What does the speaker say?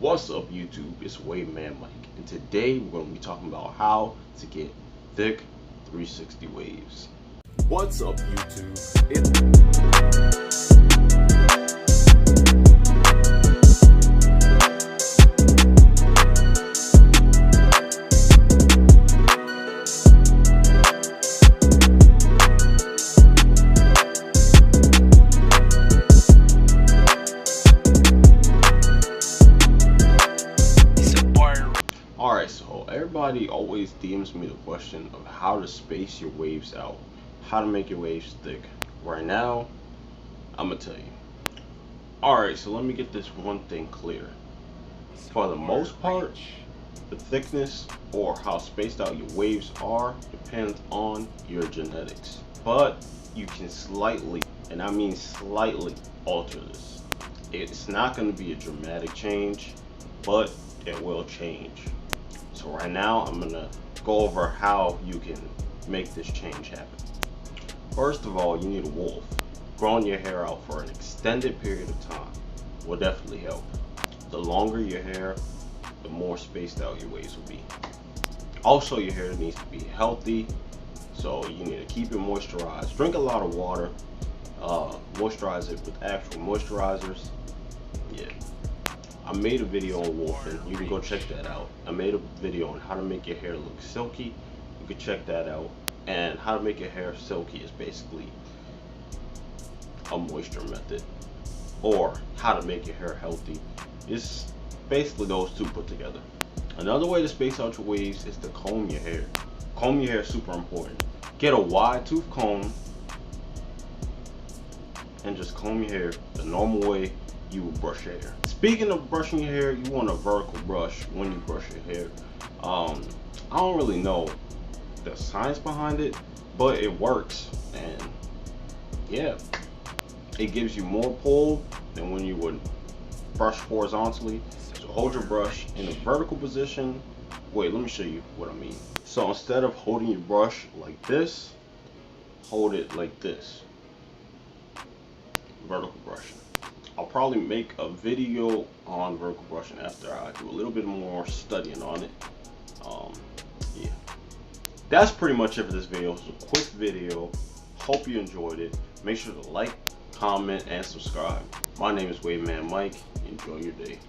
What's up YouTube, it's Wavy Mike, and today we're going to be talking about how to get thick 360 waves. What's up YouTube? Alright, so everybody always DMs me the question of how to space your waves out, how to make your waves thick. Right now, I'm gonna tell you. Alright, so let me get this one thing clear. For the most part, the thickness or how spaced out your waves are depends on your genetics. But you can slightly, and I mean slightly, alter this. It's not going to be a dramatic change, but it will change. So right now I'm going to go over how you can make this change happen. First of all, you need a wolf. Growing your hair out for an extended period of time will definitely help. The longer your hair, the more spaced out your waves will be. Also, your hair needs to be healthy, so you need to keep it moisturized. Drink a lot of water. Moisturize it with actual moisturizers. Yeah. I made a video on wolfing. You can go check that out. I made a video on how to make your hair look silky. You can check that out. And how to make your hair silky is basically a moisture method, or how to make your hair healthy. It's basically those two put together. Another way to space out your waves is to comb your hair. Comb your hair is super important. Get a wide tooth comb and just comb your hair the normal way you would brush your hair. Speaking of brushing your hair, you want a vertical brush when you brush your hair. I don't really know the science behind it, but it works, and yeah, it gives you more pull than when you would brush horizontally. So hold your brush in a vertical position. Wait, let me show you what I mean. So instead of holding your brush like this, hold it like this. Vertical brushing. I'll probably make a video on vertical brushing after I do a little bit more studying on it. Yeah, that's pretty much it for this video. It's a quick video. Hope you enjoyed it. Make sure to like, comment, and subscribe. My name is Wavy Mike. Enjoy your day.